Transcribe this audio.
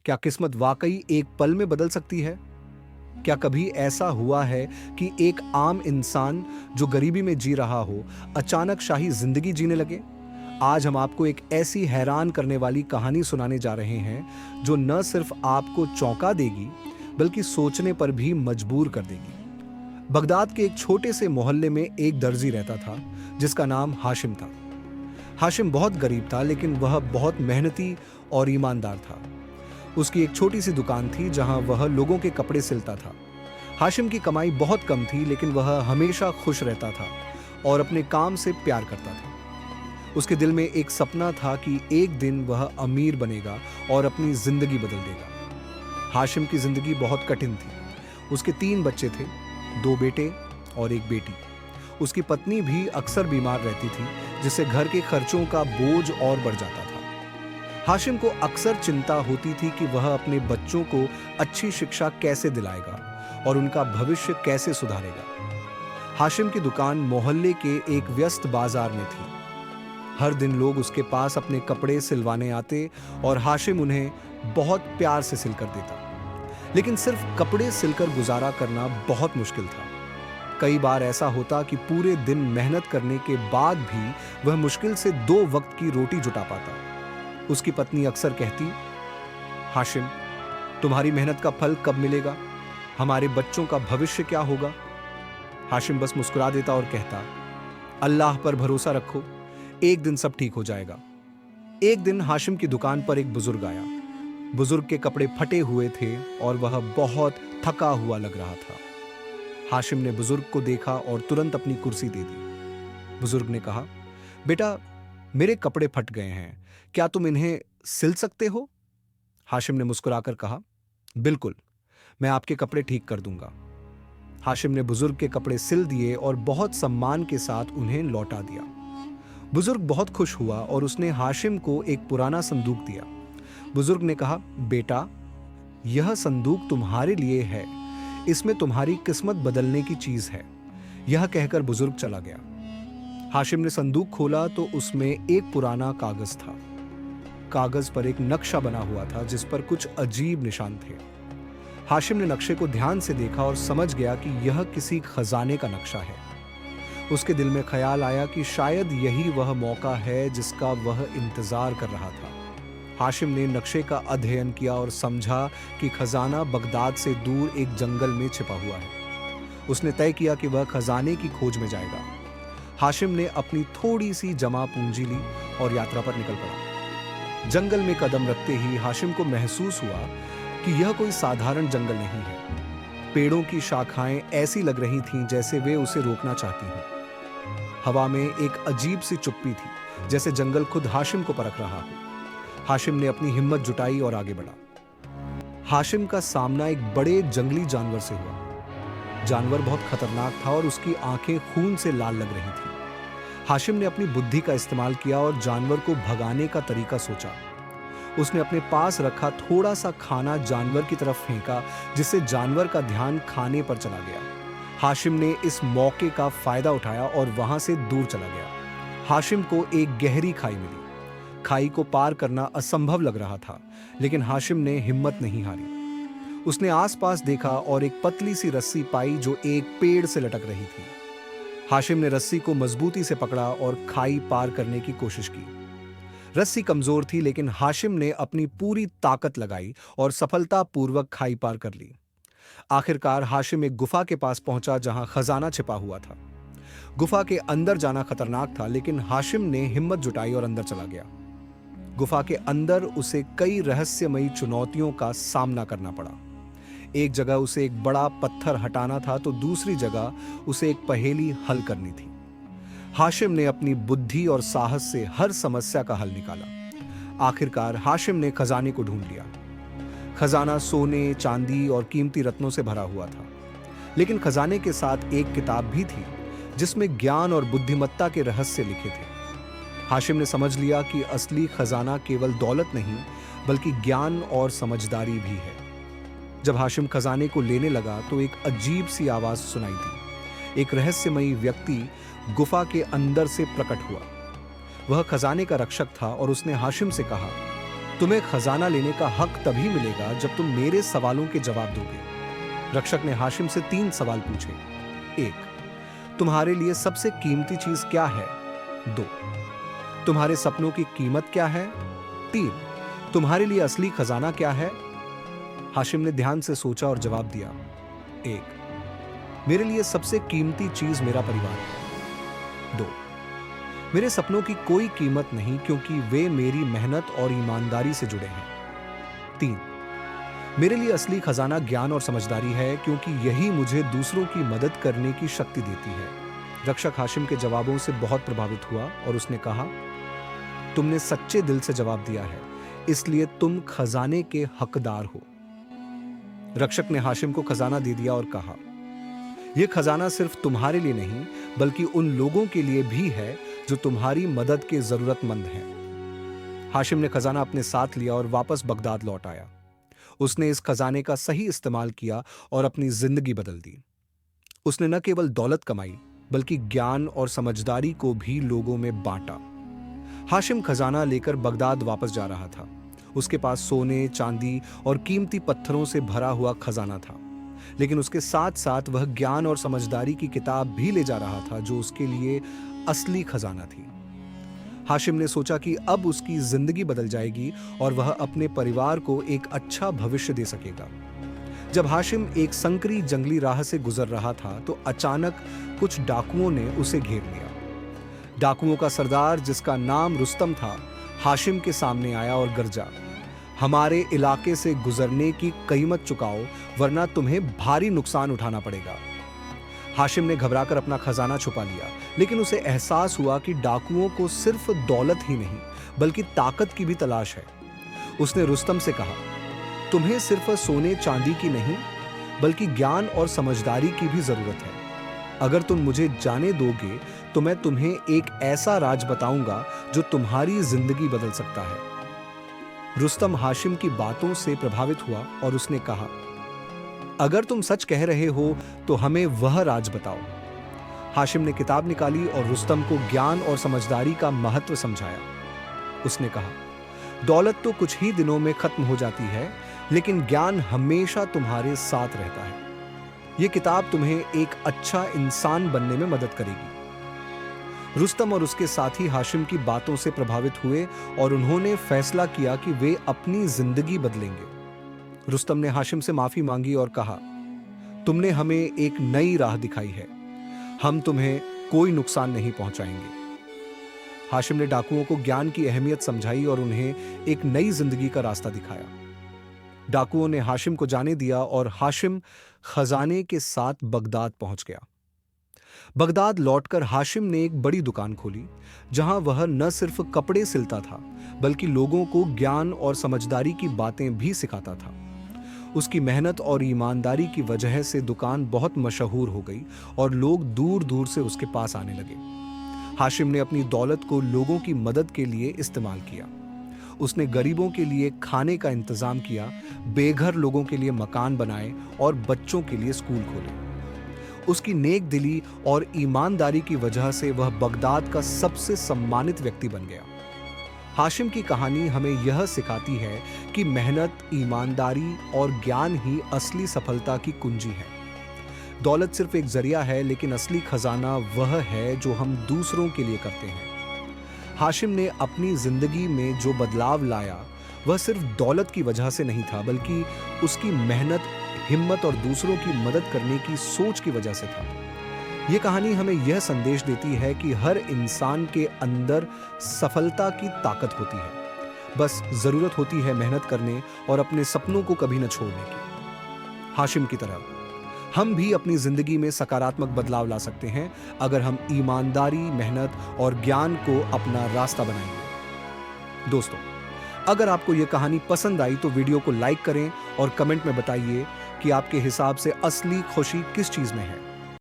क्या किस्मत वाकई एक पल में बदल सकती है? क्या कभी ऐसा हुआ है कि एक आम इंसान जो गरीबी में जी रहा हो, अचानक शाही जिंदगी जीने लगे? आज हम आपको एक ऐसी हैरान करने वाली कहानी सुनाने जा रहे हैं जो न सिर्फ आपको चौंका देगी, बल्कि सोचने पर भी मजबूर कर देगी। बगदाद के एक छोटे से मोहल्ले में एक दर्जी रहता था, जिसका नाम हाशिम था। हाशिम बहुत गरीब था, लेकिन वह बहुत मेहनती और ईमानदार था। उसकी एक छोटी सी दुकान थी जहां वह लोगों के कपड़े सिलता था। हाशिम की कमाई बहुत कम थी, लेकिन वह हमेशा खुश रहता था और अपने काम से प्यार करता था। उसके दिल में एक सपना था कि एक दिन वह अमीर बनेगा और अपनी जिंदगी बदल देगा। हाशिम की जिंदगी बहुत कठिन थी। उसके 3 बच्चे थे, 2 बेटे और 1 बेटी। उसकी पत्नी भी अक्सर बीमार रहती थी, जिससे घर के खर्चों का बोझ और बढ़ जाता था। हाशिम को अक्सर चिंता होती थी कि वह अपने बच्चों को अच्छी शिक्षा कैसे दिलाएगा और उनका भविष्य कैसे सुधारेगा। हाशिम की दुकान मोहल्ले के एक व्यस्त बाजार में थी। हर दिन लोग उसके पास अपने कपड़े सिलवाने आते और हाशिम उन्हें बहुत प्यार से सिलकर देता। लेकिन सिर्फ कपड़े सिलकर गुजारा करना बहुत मुश्किल था। कई बार ऐसा होता कि पूरे दिन मेहनत करने के बाद भी वह मुश्किल से 2 वक्त की रोटी जुटा पाता। उसकी पत्नी अक्सर कहती, हाशिम, तुम्हारी मेहनत का फल कब मिलेगा? हमारे बच्चों का भविष्य क्या होगा? हाशिम बस मुस्कुरा देता और कहता, अल्लाह पर भरोसा रखो, एक दिन सब ठीक हो जाएगा। एक दिन हाशिम की दुकान पर एक बुजुर्ग आया। बुजुर्ग के कपड़े फटे हुए थे और वह बहुत थका हुआ लग रहा था। हाशिम ने बुजुर्ग को देखा और तुरंत अपनी कुर्सी दे दी। बुजुर्ग ने कहा, बेटा, मेरे कपड़े फट गए हैं, क्या तुम इन्हें सिल सकते हो? हाशिम ने मुस्कुराकर कहा, बिल्कुल, मैं आपके कपड़े ठीक कर दूंगा। हाशिम ने बुजुर्ग के कपड़े सिल दिए और बहुत सम्मान के साथ उन्हें लौटा दिया। बुजुर्ग बहुत खुश हुआ और उसने हाशिम को एक पुराना संदूक दिया। बुजुर्ग ने कहा, बेटा, यह संदूक तुम्हारे लिए है, इसमें तुम्हारी किस्मत बदलने की चीज है। यह कहकर बुजुर्ग चला गया। हाशिम ने संदूक खोला तो उसमें एक पुराना कागज था। कागज पर एक नक्शा बना हुआ था जिस पर कुछ अजीब निशान थे। हाशिम ने नक्शे को ध्यान से देखा और समझ गया कि यह किसी खजाने का नक्शा है। उसके दिल में ख्याल आया कि शायद यही वह मौका है जिसका वह इंतजार कर रहा था। हाशिम ने नक्शे का अध्ययन किया और समझा कि खजाना बगदाद से दूर एक जंगल में छिपा हुआ है। उसने तय किया कि वह खजाने की खोज में जाएगा। हाशिम ने अपनी थोड़ी सी जमा पूंजी ली और यात्रा पर निकल पड़ा। जंगल में कदम रखते ही हाशिम को महसूस हुआ कि यह कोई साधारण जंगल नहीं है। पेड़ों की शाखाएं ऐसी लग रही थीं जैसे वे उसे रोकना चाहती हों। हवा में एक अजीब सी चुप्पी थी, जैसे जंगल खुद हाशिम को परख रहा हो। हाशिम ने अपनी हिम्मत जुटाई और आगे बढ़ा। हाशिम का सामना एक बड़े जंगली जानवर से हुआ। जानवर बहुत खतरनाक था और उसकी आंखें खून से लाल लग रही थीं। हाशिम ने अपनी बुद्धि का इस्तेमाल किया और जानवर को भगाने का तरीका सोचा। उसने अपने पास रखा थोड़ा सा खाना जानवर की तरफ फेंका, जिससे जानवर का ध्यान खाने पर चला गया। हाशिम ने इस मौके का फायदा उठाया और वहां से दूर चला गया। हाशिम को एक गहरी खाई मिली। खाई को पार करना असंभव लग रहा था, लेकिन हाशिम ने हिम्मत नहीं हारी। उसने आसपास देखा और एक पतली सी रस्सी पाई जो एक पेड़ से लटक रही थी। हाशिम ने रस्सी को मजबूती से पकड़ा और खाई पार करने की कोशिश की। रस्सी कमजोर थी, लेकिन हाशिम ने अपनी पूरी ताकत लगाई और सफलतापूर्वक खाई पार कर ली। आखिरकार हाशिम एक गुफा के पास पहुंचा जहां खजाना छिपा हुआ था। गुफा के अंदर जाना खतरनाक था, लेकिन हाशिम ने हिम्मत जुटाई और अंदर चला गया। गुफा के अंदर उसे कई रहस्यमयी चुनौतियों का सामना करना पड़ा। एक जगह उसे एक बड़ा पत्थर हटाना था तो दूसरी जगह उसे एक पहेली हल करनी थी। हाशिम ने अपनी बुद्धि और साहस से हर समस्या का हल निकाला। आखिरकार हाशिम ने खजाने को ढूंढ लिया। खजाना सोने, चांदी और कीमती रत्नों से भरा हुआ था, लेकिन खजाने के साथ एक किताब भी थी जिसमें ज्ञान और बुद्धिमत्ता के रहस्य लिखे थे। हाशिम ने समझ लिया कि असली खजाना केवल दौलत नहीं, बल्कि ज्ञान और समझदारी भी है। जब हाशिम खजाने को लेने लगा तो एक अजीब सी आवाज सुनाई दी। एक रहस्यमयी व्यक्ति गुफा के अंदर से प्रकट हुआ। वह खजाने का रक्षक था और उसने हाशिम से कहा, तुम्हें खजाना लेने का हक तभी मिलेगा जब तुम मेरे सवालों के जवाब दोगे। रक्षक ने हाशिम से 3 सवाल पूछे। 1. तुम्हारे लिए सबसे कीमती चीज क्या है? 2. तुम्हारे सपनों की कीमत क्या है? 3. तुम्हारे लिए असली खजाना क्या है? हाशिम ने ध्यान से सोचा और जवाब दिया। 1. मेरे लिए सबसे कीमती चीज मेरा परिवार है। 2. मेरे सपनों की कोई कीमत नहीं क्योंकि वे मेरी मेहनत और ईमानदारी से जुड़े हैं। 3. मेरे लिए असली खजाना ज्ञान और समझदारी है क्योंकि यही मुझे दूसरों की मदद करने की शक्ति देती है। रक्षक हाशिम के जवाबों से बहुत प्रभावित हुआ और उसने कहा, तुमने सच्चे दिल से जवाब दिया है, इसलिए तुम खजाने के हकदार हो। रक्षक ने हाशिम को खजाना दे दिया और कहा, यह खजाना सिर्फ तुम्हारे लिए नहीं बल्कि उन लोगों के लिए भी है जो तुम्हारी मदद के जरूरतमंद हैं। हाशिम ने खजाना अपने साथ लिया और वापस बगदाद लौट आया। उसने इस खजाने का सही इस्तेमाल किया और अपनी जिंदगी बदल दी। उसने न केवल दौलत कमाई बल्कि ज्ञान और समझदारी को भी लोगों में बांटा। हाशिम खजाना लेकर बगदाद वापस जा रहा था। उसके पास सोने, चांदी और कीमती पत्थरों से भरा हुआ खजाना था, लेकिन उसके साथ साथ वह ज्ञान और समझदारी की किताब भी ले जा रहा था जो उसके लिए असली खजाना थी। हाशिम ने सोचा कि अब उसकी जिंदगी बदल जाएगी और वह अपने परिवार को एक अच्छा भविष्य दे सकेगा। जब हाशिम एक संकरी जंगली राह से गुजर रहा था तो अचानक कुछ डाकुओं ने उसे घेर लिया। डाकुओं का सरदार, जिसका नाम रुस्तम था, हाशिम के सामने आया और गरजा, हमारे इलाके से गुजरने की कीमत चुकाओ वरना तुम्हें भारी नुकसान उठाना पड़ेगा। हाशिम ने घबराकर अपना खजाना छुपा लिया, लेकिन उसे एहसास हुआ कि डाकुओं को सिर्फ दौलत ही नहीं बल्कि ताकत की भी तलाश है। उसने रुस्तम से कहा, तुम्हें सिर्फ सोने चांदी की नहीं बल्कि ज्ञान और समझदारी की भी जरूरत है। अगर तुम मुझे जाने दोगे तो मैं तुम्हें एक ऐसा राज बताऊंगा जो तुम्हारी जिंदगी बदल सकता है। रुस्तम हाशिम की बातों से प्रभावित हुआ और उसने कहा, अगर तुम सच कह रहे हो तो हमें वह राज बताओ। हाशिम ने किताब निकाली और रुस्तम को ज्ञान और समझदारी का महत्व समझाया। उसने कहा, दौलत तो कुछ ही दिनों में खत्म हो जाती है, लेकिन ज्ञान हमेशा तुम्हारे साथ रहता है। यह किताब तुम्हें एक अच्छा इंसान बनने में मदद करेगी। रुस्तम और उसके साथी हाशिम की बातों से प्रभावित हुए और उन्होंने फैसला किया कि वे अपनी जिंदगी बदलेंगे। रुस्तम ने हाशिम से माफी मांगी और कहा, तुमने हमें एक नई राह दिखाई है, हम तुम्हें कोई नुकसान नहीं पहुंचाएंगे। हाशिम ने डाकुओं को ज्ञान की अहमियत समझाई और उन्हें एक नई जिंदगी का रास्ता दिखाया। डाकुओं ने हाशिम को जाने दिया और हाशिम खजाने के साथ बगदाद पहुंच गया। बगदाद लौटकर हाशिम ने एक बड़ी दुकान खोली, जहां वह न सिर्फ कपड़े सिलता था बल्कि लोगों को ज्ञान और समझदारी की बातें भी सिखाता था। उसकी मेहनत और ईमानदारी की वजह से दुकान बहुत मशहूर हो गई और लोग दूर दूर से उसके पास आने लगे। हाशिम ने अपनी दौलत को लोगों की मदद के लिए इस्तेमाल किया। उसने गरीबों के लिए खाने का इंतजाम किया, बेघर लोगों के लिए मकान बनाए और बच्चों के लिए स्कूल खोले। उसकी नेक दिली और ईमानदारी की वजह से वह बगदाद का सबसे सम्मानित व्यक्ति बन गया। हाशिम की कहानी हमें यह सिखाती है कि मेहनत, ईमानदारी और ज्ञान ही असली सफलता की कुंजी है। दौलत सिर्फ एक जरिया है, लेकिन असली खजाना वह है जो हम दूसरों के लिए करते हैं। हाशिम ने अपनी जिंदगी में जो बदलाव लाया वह सिर्फ दौलत की वजह से नहीं था, बल्कि उसकी मेहनत, हिम्मत और दूसरों की मदद करने की सोच की वजह से था। यह कहानी हमें यह संदेश देती है कि हर इंसान के अंदर सफलता की ताकत होती है, बस जरूरत होती है मेहनत करने और अपने सपनों को कभी न छोड़ने की। हाशिम की तरह हम भी अपनी जिंदगी में सकारात्मक बदलाव ला सकते हैं अगर हम ईमानदारी, मेहनत और ज्ञान को अपना रास्ता बनाएंगे। दोस्तों, अगर आपको यह कहानी पसंद आई तो वीडियो को लाइक करें और कमेंट में बताइए कि आपके हिसाब से असली खुशी किस चीज में है।